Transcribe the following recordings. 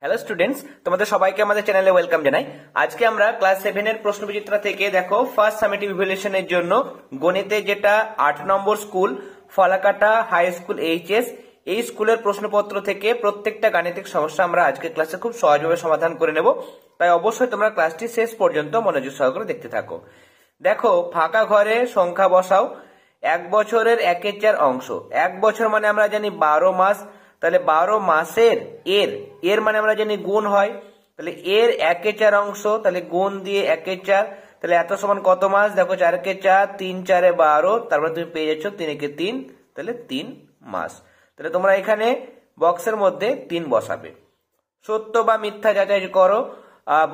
Hello students, তোমাদের সবাইকে আমাদের চ্যানেলে ওয়েলকাম জানাই। আজকে আমরা ক্লাস 7 এর প্রশ্নবিচিত্রা থেকে দেখো ফার্স্ট সামেটিভ ইভ্যালুয়েশনের জন্য গণিতে যেটা 8 নম্বর school Falakata high school HS, এই স্কুলের প্রশ্নপত্র থেকে প্রত্যেকটা গাণিতিক সমস্যা আমরা আজকে ক্লাসে খুব সহজভাবে সমাধান করে নেব। তাই অবশ্যই তোমরা ক্লাসটি শেষ পর্যন্ত মনোযোগ সহকারে দেখতে থাকো। দেখো, ফাঁকা ঘরে সংখ্যা বসাও। 1 বছরের 1/4 অংশ। 1 বছর মানে আমরা জানি 12 মাস, তাহলে 12 মাসের এর মানে আমরা জানি গুণ হয়, তাহলে এর 1/4 অংশ, তাহলে গুণ দিয়ে 1/4, তাহলে এত সমান কত মাস? দেখো 4/4, 3 4 12, তারপরে তুমি পেয়ে যাচ্ছ 3 3, তাহলে 3 মাস। তাহলে তোমরা এখানে বক্সের মধ্যে 3 বসাবে। সত্য বা মিথ্যা যাচাই করো।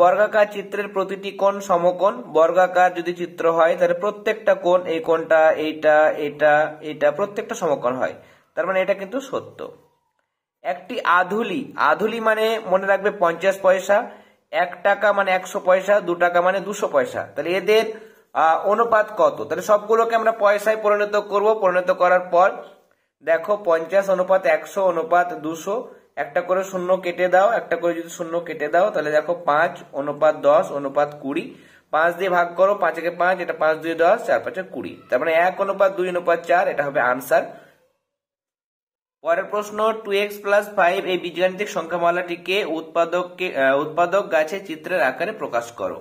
বর্গাকার চিত্রের প্রতিটি কোণ সমকোণ। বর্গাকার যদি চিত্র হয় তাহলে প্রত্যেকটা কোণ, এই কোণটা, এইটা, এটা, এটা প্রত্যেকটা সমকোণ হয়, তার মানে এটা কিন্তু সত্য। একটি আধুলি মানে মনে রাখবে 50 পয়সা, 1 টাকা মানে 100 পয়সা, 2 টাকা মানে 200 পয়সা। তাহলে এদের অনুপাত কত? তাহলে সবগুলোকে আমরা পয়সায় পরিণত করব। পরিণত করার পর দেখো 50 অনুপাত 100 অনুপাত 200, একটা করে শূন্য কেটে দাও, একটা করে যদি শূন্য কেটে দাও তাহলে দেখো 5 অনুপাত 10 অনুপাত 20, 5 দিয়ে ভাগ করো, 5 একে 5, এটা 5 2 10, 4 5 20, তার মানে 1 অনুপাত 2 অনুপাত 4, এটা হবে আনসার। পরের প্রশ্ন, 2x + 5 এই বীজগাণিতিক সংখ্যামালাটিকে উৎপাদক গাছে চিত্রের আকারে প্রকাশ করো।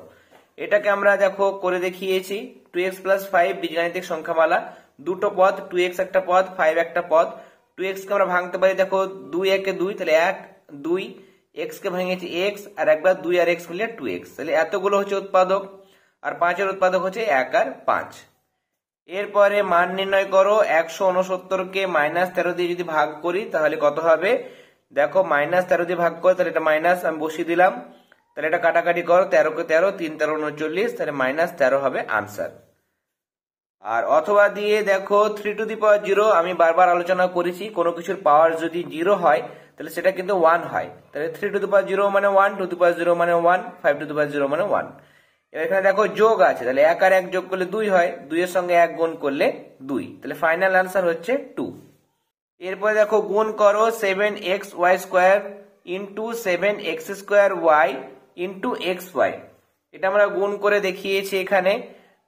এটাকে আমরা দেখো করে দেখিয়েছি। 2x + 5 বীজগাণিতিক সংখ্যামালা, দুটো পদ, 2x একটা পদ, 5 একটা পদ। 2x কে আমরা ভাঙতে পারি, দেখো 2 একে 2, তাহলে 1 2, x কে ভেঙেছি x, আর একবার 2 আর x মিলে 2x, তাহলে এতগুলো হচ্ছে উৎপাদক, আর 5 এর উৎপাদক হচ্ছে 1 আর 5। এরপরে মান নির্ণয় করো। 169 কে -13 দিয়ে যদি ভাগ করি তাহলে কত হবে? দেখো -13 দিয়ে ভাগ করো, তাহলে এটা মাইনাস আমি বসিয়ে দিলাম, তাহলে এটা কাটাকাটি করো, 13 কে 13, 3 13 39, তাহলে -13 হবে আনসার। আর অথবা দিয়ে দেখো 3^0, আমি বারবার আলোচনা করেছি কোনো কিছুর পাওয়ার যদি 0 হয় তাহলে সেটা কিন্তু 1 হয়, তাহলে 3^0 মানে 1, 2^0 মানে 1, 5^0 মানে 1। এখানে দেখো যোগ আছে, তাহলে 1 আর 1 যোগ করলে 2 হয়, 2 এর সঙ্গে 1 গুণ করলে 2, তাহলে ফাইনাল আনসার হচ্ছে 2। এরপরে দেখো গুণ করো 7xy² into 7x² into xy, এটা আমরা গুণ করে দেখিয়েছি। এখানে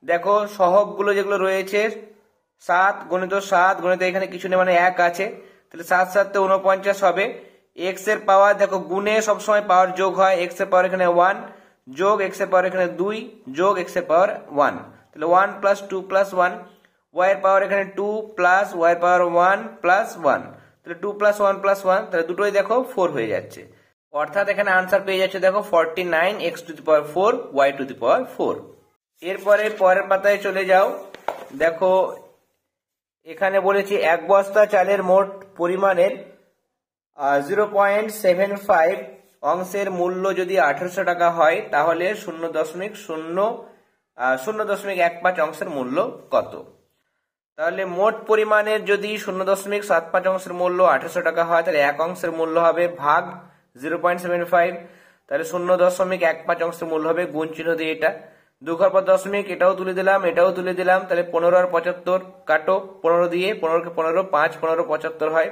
দেখো সহগগুলো যেগুলো রয়েছে, 7 গণিত 7 গণিত এখানে কিছু নেই মানে 1 আছে, তাহলে 7 7 তে 49 হবে। x এর পাওয়ার দেখো গুণে সবসময় পাওয়ার যোগ হয়, x এর পাওয়ার এখানে 1 যোগ x এর পাওয়ার এখানে 2 যোগ x এর পাওয়ার 1, তাহলে 1 + 2 + 1, y এর পাওয়ার এখানে 2 প্লাস y এর পাওয়ার 1 প্লাস 1, তাহলে 2 + 1 + 1, তাহলে দুটোই দেখো 4 হয়ে যাচ্ছে, অর্থাৎ এখানে আনসার পেয়ে যাচ্ছে দেখো 49x⁴ y⁴। এরপরে পরের পাতায় চলে যাও। দেখো এখানে বলেছি 1 বস্তা চালের মোট পরিমাণের 0.75 অংশের মূল্য যদি 1800 টাকা হয় তাহলে 0.015 অংশের মূল্য কত? তাহলে মোট পরিমাণের যদি 0.75 অংশের মূল্য 1800 টাকা হয় তাহলে 1 অংশের মূল্য হবে ভাগ 0.75, তাহলে 0.15 অংশের মূল্য হবে গুণ চিহ্ন দিয়ে এটা 2 ঘর পর দশমিক, এটাও তুলে দিলাম, এটাও তুলে দিলাম, তাহলে 15 আর 75 কাটো, 15 দিয়ে 15 কে 15, 5 15 75 হয়,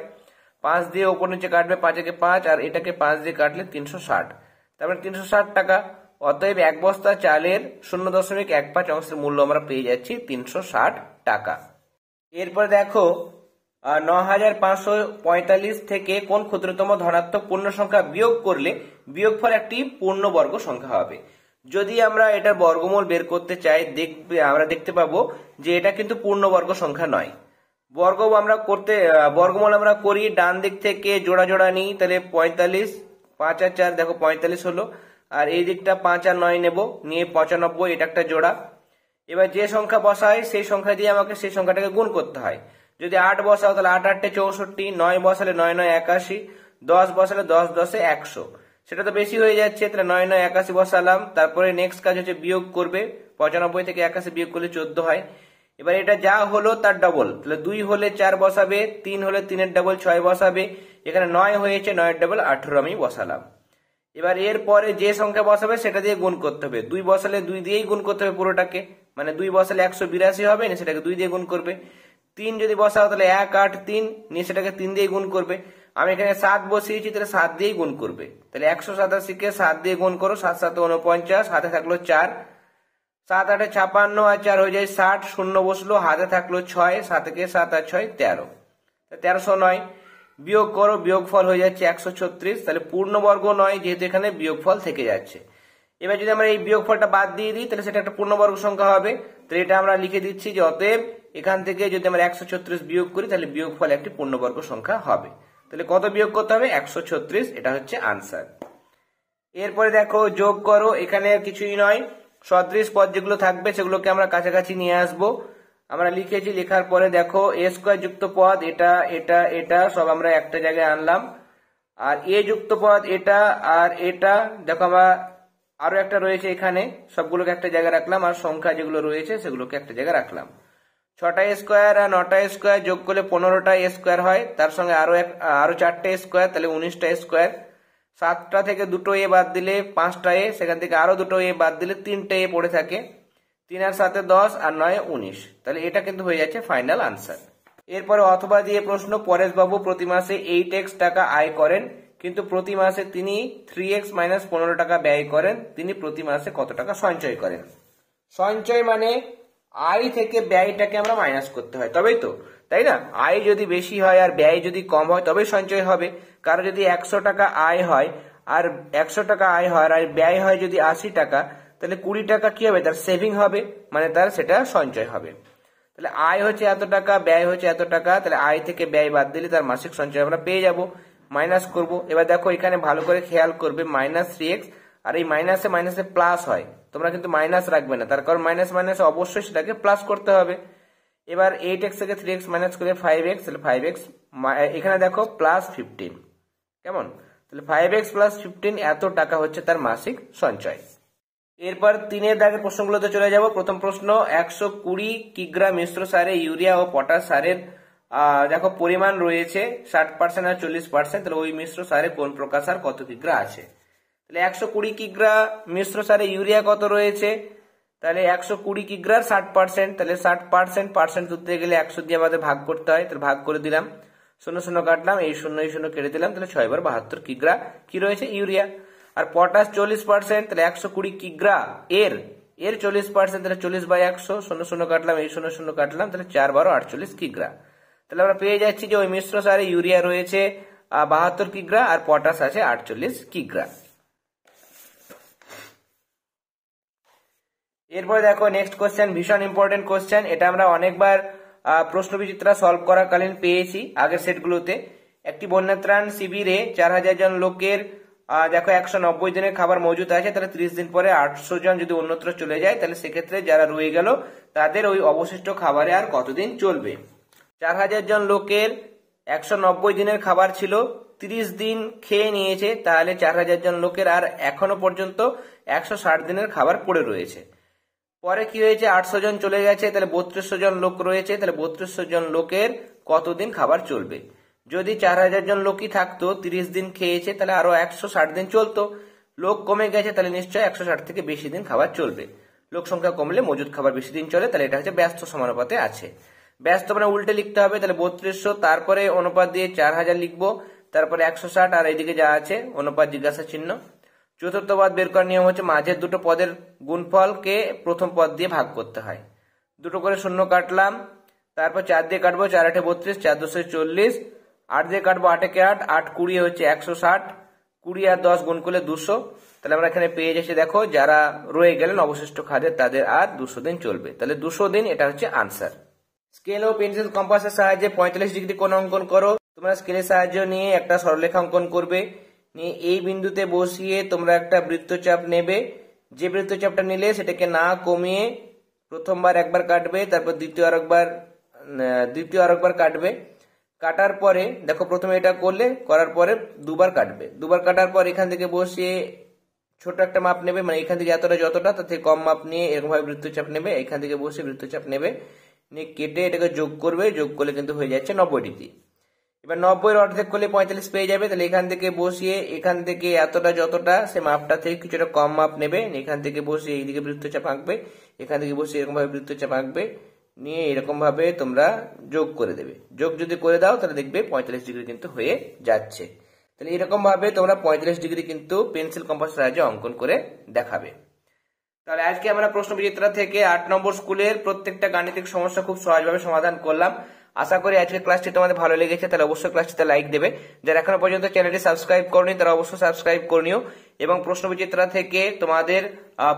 5 দিয়ে উপর নিচে কাটবে, 5 একে 5, আর এটাকে 5 দিয়ে কাটলে 360, তারপরে 360 টাকা। অতএব 1 বস্তা চালের 0.15 অংশের মূল্য আমরা পেয়ে যাচ্ছি 360 টাকা। এরপর দেখো 9545 থেকে কোন ক্ষুদ্রতম ধনাত্মক পূর্ণ সংখ্যা বিয়োগ করলে বিয়োগফল একটি পূর্ণবর্গ সংখ্যা হবে। যদি আমরা এটার বর্গমূল বের করতে চাই আমরা দেখতে পাবো যে এটা কিন্তু পূর্ণবর্গ সংখ্যা নয়। বর্গমূল আমরা করি ডান দিক থেকে জোড়া জোড়া নিই, তাহলে 45, 5 আর 4 দেখো 45 হলো, আর এই দিকটা 5 আর 9 নেব, নিয়ে 95, এটা একটা জোড়া। এবার যে সংখ্যা বসাই সেই সংখ্যা দিয়ে আমাকে সেই সংখ্যাটাকে গুণ করতে হয়। যদি 8 বসাও তাহলে 8 8 64, 9 বসালে 9 9 81, 10 বসালে 10 10 100, সেটা তো বেশি হয়ে যাচ্ছে, তাহলে 9 9 81 বসালাম। তারপরে নেক্সট কাজ হচ্ছে বিয়োগ করবে, 95 থেকে 81 বিয়োগ করলে 14 হয়। এবার এটা যা হলো তার ডবল, তাহলে 2 হলে 4 বসাবে, 3 হলে 3 এর ডবল 6 বসাবে, এখানে 9 হয়েছে, 9 এর ডবল 18 আমি বসালাম। এবার এর পরে যে সংখ্যা বসাবে সেটা দিয়ে গুণ করতে হবে, 2 বসালে 2 দিয়েই গুণ করতে হবে পুরোটাকে, মানে 2 বসালে 182 হবে, সেটাকে 2 দিয়ে গুণ করবে। 3 যদি বসাও তাহলে 1 8 3, নিয়ে সেটাকে 3 দিয়ে গুণ করবে। আমি এখানে 7 বসিয়েছি, তাহলে 7 দিয়েই গুণ করবে। তাহলে 187 কে 7 দিয়ে গুণ করো, 7 7 49, হাতে থাকলো 4, 7 8 56 আর 4 হয়ে যায় 60, শূন্য বসলো, হাতে থাকলো 6, 7 কে 7 আর 6 13, 1309। বিয়োগ করো, বিয়োগফল হয়ে যাচ্ছে 136, তাহলে পূর্ণবর্গ নয় যেহেতু এখানে বিয়োগফল থেকে যাচ্ছে। এবার যদি আমরা এই বিয়োগফলটা বাদ দিয়ে দিই তাহলে সেটা একটা পূর্ণবর্গ সংখ্যা হবে। তো এটা আমরা লিখে দিচ্ছি যে অতএব এখান থেকে যদি আমরা 136 বিয়োগ করি তাহলে বিয়োগফল একটি পূর্ণবর্গ সংখ্যা হবে। তাহলে কত বিয়োগ করতে হবে? 136, এটা হচ্ছে আনসার। এরপরে দেখো যোগ করো, এখানে কিছুই নয়, সদৃশ পদ যেগুলো থাকবে সেগুলোকে আমরা কাছাকাছি নিয়ে আসবো। আমরা লিখেছি, লেখার পরে দেখো এ স্কোয়ার যুক্ত পদ এটা এটা এটা সব আমরা একটা জায়গায় আনলাম, আর এ যুক্ত পদ এটা আর এটা দেখো আমরা আরো একটা রয়েছে এখানে, সবগুলোকে একটা জায়গায় রাখলাম, আর সংখ্যা যেগুলো রয়েছে সেগুলোকে একটা জায়গায় রাখলাম। 6টা স্কোয়ার আর 9টা স্কোয়ার যোগ করলে 15টা স্কোয়ার হয়, তার সঙ্গে আরো 4টে স্কোয়ার, তাহলে 19টা স্কোয়ার। 7টা থেকে 2টো এ বাদ দিলে 5টা এ, সেখান থেকে আরো 2টো এ বাদ দিলে 3টে এ পড়ে থাকে। 3 আর 7 10 আর 9 19, তাহলে এটা কিন্তু হয়ে যাচ্ছে ফাইনাল আনসার। এরপরে অথবা দিয়ে প্রশ্ন, পরেশবাবু প্রতি মাসে 8x টাকা আয় করেন কিন্তু প্রতি মাসে তিনি 3x - 15 টাকা ব্যয় করেন, তিনি প্রতি মাসে কত টাকা সঞ্চয় করেন? সঞ্চয় মানে আয় থেকে ব্যয়টাকে আমরা মাইনাস করতে হয়, তবেই তো, তাই না? আয় যদি বেশি হয় আর ব্যয় যদি কম হয় তবেই সঞ্চয় হবে। কারণ যদি 100 টাকা আয় হয় আর 100 টাকা আয় হয় আর ব্যয় হয় যদি 80 টাকা, তাহলে 20 টাকা কি হবে? তার সেভিং হবে, মানে তার সেটা সঞ্চয় হবে। তাহলে আয় হচ্ছে এত টাকা, ব্যয় হচ্ছে এত টাকা, তাহলে আয় থেকে ব্যয় বাদ দিলে তার মাসিক সঞ্চয় আমরা পেয়ে যাব। মাইনাস করব। এবার দেখো এখানে ভালো করে খেয়াল করবে, -3x, আর এই মাইনাসে মাইনাসে প্লাস হয়, তোমরা কিন্তু মাইনাস রাখবে না, তার কারণ মাইনাস মাইনাস অবশ্যই সেটাকে প্লাস করতে হবে। এবার 8x থেকে 3x মাইনাস করে 5x, তাহলে 5x, এখানে দেখো +15, কেমন? তাহলে 5x + 15 এত টাকা হচ্ছে তার মাসিক সঞ্চয়। এরপর 3-এর দাগের প্রশ্নগুলোতে চলে যাব। প্রথম প্রশ্ন, 120 কিগ্রা মিশ্র সারে ইউরিয়া ও পটাশ সারের দেখো পরিমাণ রয়েছে 60% আর 40%, তাহলে ওই মিশ্র সারে কোন প্রকার সার কত কিগ্রা আছে? তাহলে 120 কিগ্রা মিশ্র সারে ইউরিয়া কত রয়েছে? তাহলে 120 কিগ্রার 60%, তাহলে 60% তুলতে গেলে 100 দিয়ে আমাদের ভাগ করতে হয়, তাহলে ভাগ করে দিলাম, 0 0 কাটলাম, এই 0 এই 0 কেটে দিলাম, তাহলে 6 বার 72 কিগ্রা কি রয়েছে? ইউরিয়া। আর পটাশ 40%, তাহলে 120 কিগ্রা এর 40%, তাহলে 40/100, 0 0 কাটলাম, এই 0 0 কাটলাম, তাহলে 4 12 48 কিগ্রা। তাহলে আমরা পেয়ে যাচ্ছি যে ওই মিশ্র সারে ইউরিয়া রয়েছে 72 কিগ্রা আর পটাশ আছে 48 কিগ্রা। এরপরে দেখো নেক্সট কোশ্চেন, ভীষণ ইম্পর্টেন্ট কোশ্চেন, এটা আমরা অনেকবার প্রশ্নবিচিত্রা সলভ করাকালীন পেয়েছি আগের সেটগুলোতে। একটি বন্যাত্রাণ শিবিরে 4000 জন লোকের দেখো 190 দিনের খাবার মজুত আছে, তাহলে 30 দিন পরে 800 জন যদি অন্যত্র চলে যায়, তাহলে সেক্ষেত্রে যারা রয়ে গেল তাদের ওই অবশিষ্ট খাবারে আর কতদিন চলবে? 4000 জন লোকের 190 দিনের খাবার ছিল, 30 দিন খেয়ে নিয়েছে, তাহলে 4000 জন লোকের আর এখনো পর্যন্ত 160 দিনের খাবার পড়ে রয়েছে। পরে কি হয়েছে? 800 জন চলে গেছে, তাহলে 3200 জন লোক রয়েছে, তাহলে 3200 জন লোকের কতদিন খাবার চলবে? যদি 4000 জন লোকই থাকতো, 30 দিন খেয়েছে, তাহলে আরো 160 দিন চলতো। লোক কমে গেছে, তাহলে নিশ্চয়ই 160 থেকে বেশি দিন খাবার চলবে। লোক সংখ্যা কমলে মজুদ খাবার বেশি দিন চলে, তাহলে এটা হচ্ছে ব্যস্ত সমানুপাতে আছে। ব্যস্ত মানে উল্টে লিখতে হবে, তাহলে 3200, তারপরে অনুপাত দিয়ে 4000 লিখবো, তারপরে 160, আর এইদিকে যা আছে অনুপাত জিজ্ঞাসা চিহ্ন। চতুর্থ পদ বের করার নিয়ম হচ্ছে মাঝের দুটো পদের গুণফলকে প্রথম পদ দিয়ে ভাগ করতে হয়। দুটো করে 0 কাটলাম, তারপর 4 দিয়ে কাটবো, 4 8 32, 4 10 40, 8 দিয়ে কাটবো, 8 একে 8, 8 20 হচ্ছে 160, 20 আর 10 গুণ করলে 200, তাহলে আমরা এখানে পেয়ে যাচ্ছি দেখো যারা রয়ে গেলেন অবশিষ্ট খাদ্যের তাদের আর 200 দিন চলবে, তাহলে 200 দিন, এটা হচ্ছে আনসার। স্কেল ও পেন্সিল কম্পাসের সাহায্যে 45 ডিগ্রি কোণ অঙ্কন করো। তোমরা স্কেলের সাহায্য নিয়ে একটা সরলরেখা অঙ্কন করবে, নিয়ে এই বিন্দুতে বসিয়ে তোমরা একটা বৃত্তচাপ নেবে। যে বৃত্তচাপটা নিলে সেটাকে না কমিয়ে প্রথমবার একবার কাটবে, তারপর দ্বিতীয় আরেকবার কাটবে। কাটার পরে দেখো প্রথমে এটা করার পরে দুবার কাটবে। দুবার কাটার পর এখান থেকে বসিয়ে ছোট একটা মাপ নেবে, মানে এখান থেকে এতটা যতটা তার থেকে কম মাপ নিয়ে এরকম ভাবে বৃত্তচাপ নেবে, এখান থেকে বসে বৃত্তচাপ নেবে, নিয়ে কেটে এটাকে যোগ করবে, যোগ করলে কিন্তু হয়ে যাচ্ছে 90 ডিগ্রি। এবার 90 এর অর্ধেক করলে 45 পেয়ে যাবে, তাহলে এখান থেকে বসিয়ে এখান থেকে এতটা যতটা সে মাপটা থেকে কিছুটা কম মাপ নেবে, এখান থেকে বসিয়ে এইদিকে বৃত্তচাপ আঁকবে, এখান থেকে বসিয়ে এরকম ভাবে বৃত্তচাপ আঁকবে, নিয়ে এরকম ভাবে তোমরা যোগ করে দেবে। যোগ যদি করে দাও তাহলে দেখবে 45 ডিগ্রি কিন্তু হয়ে যাচ্ছে। তাহলে এরকম ভাবে তোমরা 45 ডিগ্রি কিন্তু পেন্সিল কম্পাসের সাহায্যে অঙ্কন করে দেখাবে। তাহলে আজকে আমরা প্রশ্ন বিচিত্রা থেকে 8 নম্বর স্কুলের প্রত্যেকটা গাণিতিক সমস্যা খুব সহজভাবে সমাধান করলাম। আশা করি আজকের ক্লাসটি তোমাদের ভালো লেগেছে, তাহলে অবশ্যই ক্লাসটিতে লাইক দেবে। যারা এখনো পর্যন্ত চ্যানেলটি সাবস্ক্রাইব করনি তারা অবশ্যই সাবস্ক্রাইব করে নিও। এবং প্রশ্ন বিচিত্রা থেকে তোমাদের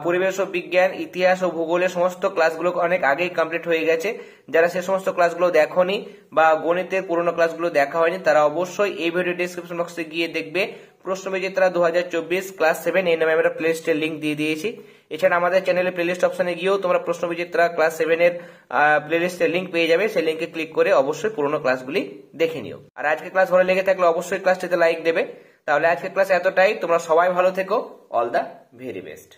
পরিবেশ ও বিজ্ঞান, ইতিহাস ও ভূগোলের সমস্ত ক্লাসগুলো অনেক আগেই কমপ্লিট হয়ে গেছে। যারা সে সমস্ত ক্লাসগুলো দেখোনি বা গণিতের পুরোনো ক্লাসগুলো দেখা হয়নি তারা অবশ্যই এই ভিডিও ডিসক্রিপশন বক্সে গিয়ে দেখবে প্রশ্ন বিচিত্রা 2024 ক্লাস 7 এই নামে আমরা প্লেলিস্টের লিংক দিয়ে দিয়েছি। এছাড়া আমাদের চ্যানেলে প্লেলিস্ট অপশনে গিয়েও তোমরা প্রশ্ন বিচিত্রা ক্লাস 7 এর প্লেলিস্টের লিংক পেয়ে যাবে। সেই লিংকে ক্লিক করে অবশ্যই পুরোনো ক্লাসগুলি দেখে নিও। আর আজকের ক্লাস ভালো লেগে থাকলে অবশ্যই ক্লাসটিতে লাইক দেবে। তাহলে আজকের ক্লাস এতটাই, তোমরা সবাই ভালো থেকো। All the very best.